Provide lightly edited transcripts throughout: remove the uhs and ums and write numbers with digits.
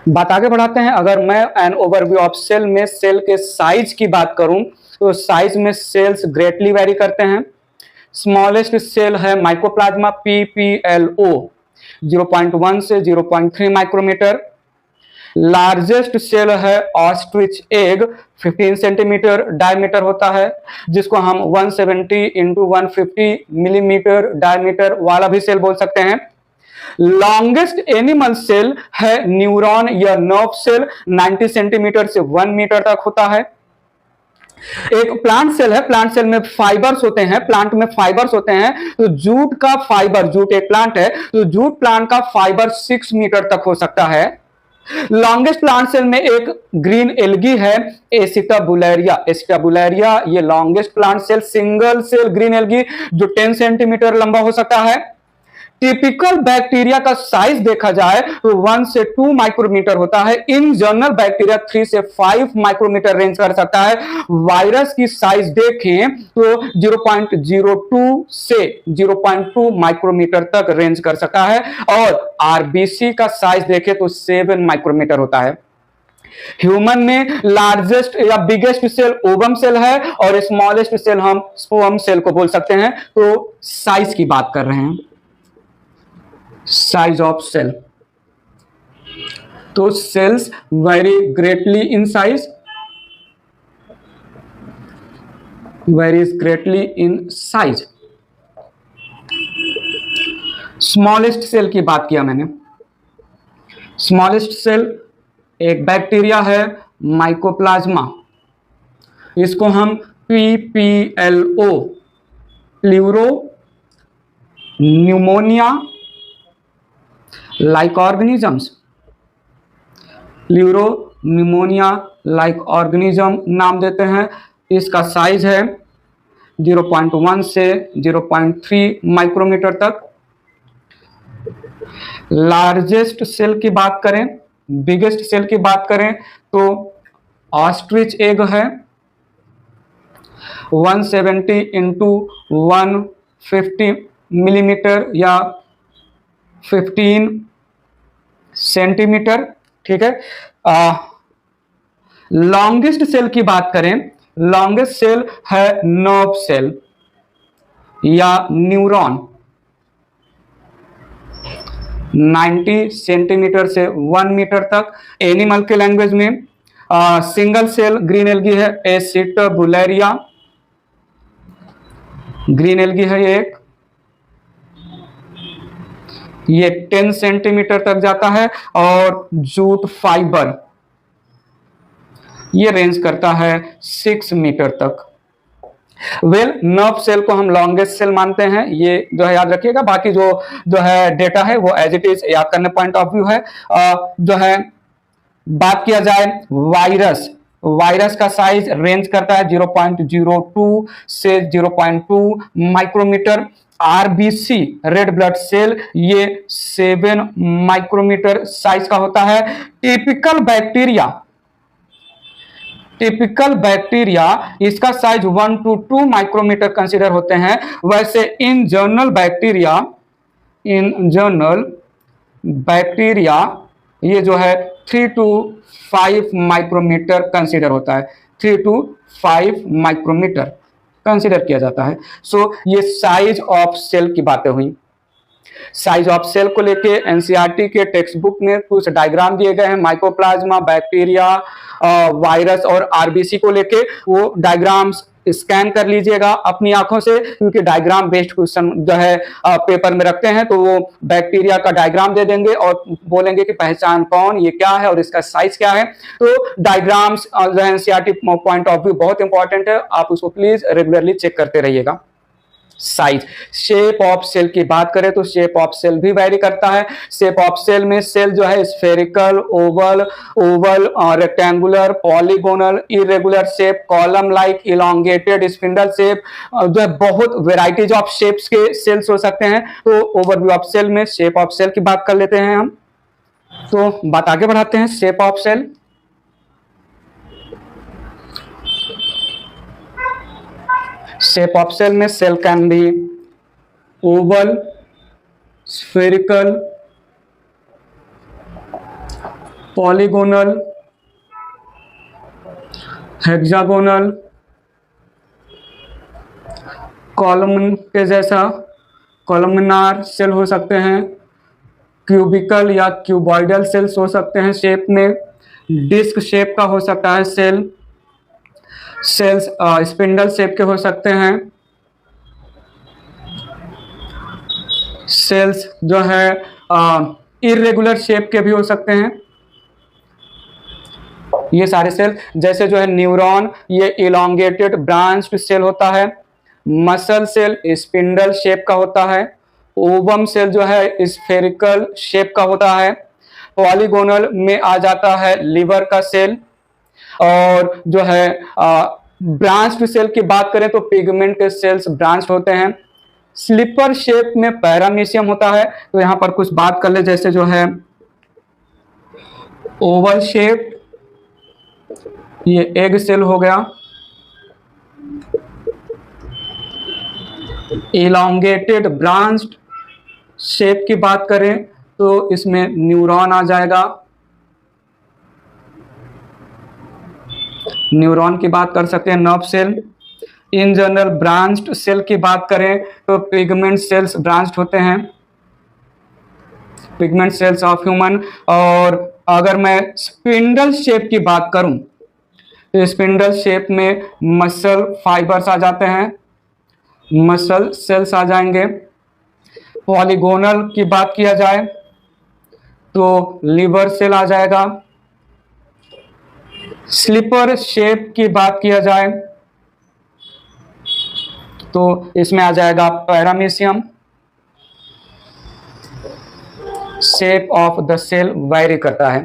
बात आगे बढ़ाते हैं। अगर मैं एन ओवरव्यू ऑफ सेल में सेल के साइज की बात करूं तो साइज में सेल्स ग्रेटली वेरी करते हैं। स्मॉलेस्ट सेल है माइकोप्लाज्मा PPLO 0.1 से 0.3 माइक्रोमीटर। लार्जेस्ट सेल है ऑस्ट्रिच एग 15 सेंटीमीटर डायमीटर होता है, जिसको हम 170 इंटू 150 मिलीमीटर डायमीटर वाला भी सेल बोल सकते हैं। लॉन्गेस्ट एनिमल सेल है न्यूरॉन या नर्व सेल, 90 सेंटीमीटर से 1 मीटर तक होता है। एक प्लांट सेल है, प्लांट सेल में फाइबर्स होते हैं, प्लांट में फाइबर्स होते हैं। तो जूट का फाइबर, जूट एक प्लांट है तो जूट प्लांट का फाइबर 6 मीटर तक हो सकता है। लॉन्गेस्ट प्लांट सेल में एक ग्रीन एल्गी है, एसिटाबुलेरिया। एसिटाबुलेरिया ये longest plant cell, single cell green algae जो 10 सेंटीमीटर लंबा हो सकता है। टिपिकल बैक्टीरिया का साइज देखा जाए तो 1 से 2 माइक्रोमीटर होता है। इन जनरल बैक्टीरिया 3 से 5 माइक्रोमीटर रेंज कर सकता है। वायरस की साइज देखें तो 0.02 से 0.2 माइक्रोमीटर तक रेंज कर सकता है। और आरबीसी का साइज देखें तो 7 माइक्रोमीटर होता है। ह्यूमन में लार्जेस्ट या बिगेस्ट सेल ओवम सेल है और स्मॉलेस्ट सेल हम स्पर्म सेल को बोल सकते हैं। तो साइज की बात कर रहे हैं, साइज ऑफ सेल। तो cells very greatly in size, varies greatly in size. Smallest cell की बात किया मैंने। स्मॉलेस्ट सेल एक बैक्टीरिया है माइकोप्लाज्मा, इसको हम PPLO pleuro pneumonia like organisms, pleuro pneumonia like organism नाम देते हैं। इसका साइज है 0.1 से 0.3 माइक्रोमीटर तक। लार्जेस्ट सेल की बात करें, बिगेस्ट सेल की बात करें तो ऑस्ट्रिच एग है 170 इंटू 150 मिलीमीटर या 15 सेंटीमीटर, ठीक है। लॉन्गेस्ट सेल की बात करें, लॉन्गेस्ट सेल है नर्व सेल या न्यूरॉन, 90 सेंटीमीटर से 1 मीटर तक। एनिमल के लैंग्वेज में सिंगल सेल ग्रीन एल्गी है एसिटाबुलेरिया, ग्रीन एल्गी है ये 10 सेंटीमीटर तक जाता है। और जूट फाइबर ये रेंज करता है 6 मीटर तक। नर्व सेल को हम लॉन्गेस्ट सेल मानते हैं, ये जो है याद रखिएगा। बाकी जो है डेटा है वो एज इट इज याद करने पॉइंट ऑफ व्यू है। जो है बात किया जाए वायरस, वायरस का साइज रेंज करता है 0.02 से 0.2 micrometre. RBC red blood cell ये 7 माइक्रोमीटर साइज का होता है। टिपिकल बैक्टीरिया इसका साइज 1 to 2 माइक्रोमीटर कंसीडर होते हैं। वैसे इन जनरल बैक्टीरिया ये जो है 3 to 5 माइक्रोमीटर कंसीडर होता है, 3 to 5 माइक्रोमीटर कंसीडर किया जाता है। सो ये साइज ऑफ सेल की बातें हुई। साइज ऑफ सेल को लेके एनसीईआरटी के टेक्स्ट बुक में कुछ डायग्राम दिए गए हैं, माइकोप्लाज्मा, बैक्टीरिया, वायरस और आरबीसी को लेके। वो डायग्राम्स स्कैन कर लीजिएगा अपनी आंखों से, क्योंकि डायग्राम बेस्ड क्वेश्चन जो है पेपर में रखते हैं। तो वो बैक्टीरिया का डायग्राम दे देंगे और बोलेंगे कि पहचान कौन, ये क्या है और इसका साइज क्या है। तो डायग्राम्स जो है एनसीईआरटी पॉइंट ऑफ व्यू बहुत इंपॉर्टेंट है, आप उसको प्लीज रेगुलरली चेक करते रहिएगा। साइज, शेप ऑफ सेल की बात करें तो शेप ऑफ सेल भी वैरी करता है। शेप ऑफ सेल में सेल जो है spherical, Oval, rectangular, polygonal, irregular shape, column like, elongated, spindle shape, जो है बहुत वेराइटीज ऑफ शेप्स के सेल्स हो सकते हैं। तो ओवरव्यू ऑफ सेल में शेप ऑफ सेल की बात कर लेते हैं हम। तो बात आगे बढ़ाते हैं। Shape of cell, shape of cell में cell can be oval, spherical, polygonal, hexagonal, column के जैसा कॉलमनार सेल हो सकते हैं, क्यूबिकल या क्यूबॉइडल सेल्स हो सकते हैं शेप में, डिस्क शेप का हो सकता है सेल्स स्पिंडल शेप के हो सकते हैं, सेल्स जो है इरेगुलर शेप के भी हो सकते हैं। ये सारे सेल जैसे जो है न्यूरॉन, ये इलोंगेटेड ब्रांच्ड सेल होता है, मसल सेल स्पिंडल शेप का होता है, ओवम सेल जो है स्फेरिकल शेप का होता है, पॉलीगोनल में आ जाता है लिवर का सेल, और जो है ब्रांच्ड सेल की बात करें तो पिगमेंट के सेल्स ब्रांच्ड होते हैं। स्लीपर शेप में पैरामीशियम होता है। तो यहां पर कुछ बात कर ले, जैसे जो है ओवल शेप, ये एग सेल हो गया, इलोंगेटेड ब्रांच्ड शेप की बात करें तो इसमें न्यूरॉन आ जाएगा, न्यूरॉन की बात कर सकते हैं, nerve cell. In general branched cell की बात करें तो पिगमेंट सेल्स ब्रांच्ड होते हैं, पिगमेंट सेल्स ऑफ ह्यूमन। और अगर मैं स्पिंडल शेप की बात करूं तो स्पिंडल शेप में मसल फाइबर्स आ जाते हैं, मसल सेल्स आ जाएंगे। पॉलीगोनल की बात किया जाए तो लिवर सेल आ जाएगा। स्लीपर शेप की बात किया जाए तो इसमें आ जाएगा paramecium. Shape of the cell vary करता है।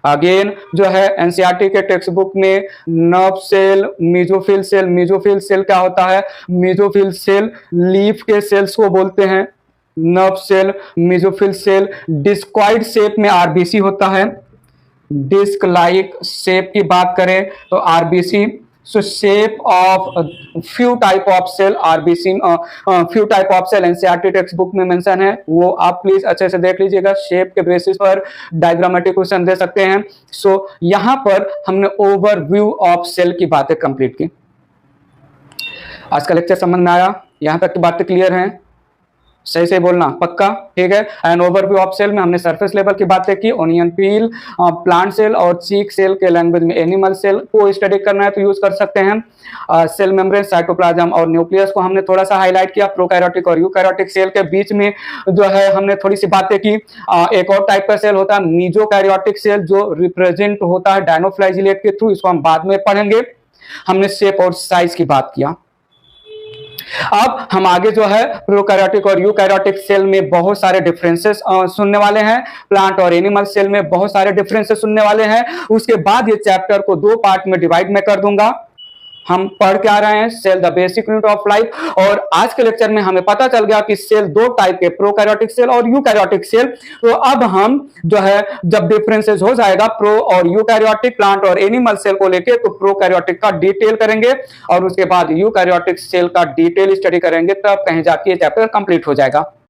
अगेन जो है एनसीईआरटी के टेक्स्ट बुक में nerve cell, mesophyll cell, mesophyll cell क्या होता है, मेसोफिल सेल लीफ के सेल्स को बोलते हैं। Nerve cell, mesophyll cell discoid shape में आरबीसी होता है। डिस्क लाइक शेप की बात करें तो RBC. So shape of few type of cell RBC, few type of cell NCERT text book में मेंशन है, वो आप प्लीज अच्छे से देख लीजिएगा। शेप के बेसिस पर डायग्रामेटिक क्वेश्चन दे सकते हैं। सो यहां पर हमने ओवरव्यू ऑफ सेल की बातें कंप्लीट की। आज का लेक्चर समझ में आया? यहां तक की बातें क्लियर हैं? सही से बोलना, पक्का? ठीक है। एंड ओवरव्यू ऑफ सेल में हमने सरफेस लेवल की बातें की, ओनियन पील, प्लांट सेल और चीक सेल के लैंग्वेज में एनिमल सेल को स्टडी करना है तो यूज कर सकते हैं। सेल मेम्ब्रेन, साइटोप्लाज्म और न्यूक्लियस को हमने थोड़ा सा हाईलाइट किया। प्रोकैरियोटिक और यूकैरियोटिक सेल के बीच में जो है हमने थोड़ी सी बातें की। एक और टाइप का सेल होता है मीजोकैरियोटिक सेल, जो रिप्रेजेंट होता है डायनोफ्लाइजिलेट के थ्रू, इसको हम बाद में पढ़ेंगे। हमने शेप और साइज की बात किया। अब हम आगे जो है प्रोकैरियोटिक और यूकैरियोटिक सेल में बहुत सारे डिफरेंसेस सुनने वाले हैं, प्लांट और एनिमल सेल में बहुत सारे डिफरेंसेस सुनने वाले हैं। उसके बाद ये चैप्टर को 2 पार्ट में डिवाइड मैं कर दूंगा। हम पढ़ के आ रहे हैं cell the basic unit of life, और आज के लेक्चर में हमें पता चल गया कि सेल 2 टाइप के, प्रोकैरियोटिक सेल और यूकैरियोटिक सेल। तो अब हम जो है जब डिफरेंसेस हो जाएगा प्रो और यूकैरियोटिक, प्लांट और एनिमल सेल को लेके, तो प्रोकैरियोटिक का डिटेल करेंगे और उसके बाद यूकैरियोटिक सेल का डिटेल स्टडी करेंगे, तब कहीं जाके ये चैप्टर कंप्लीट हो जाएगा।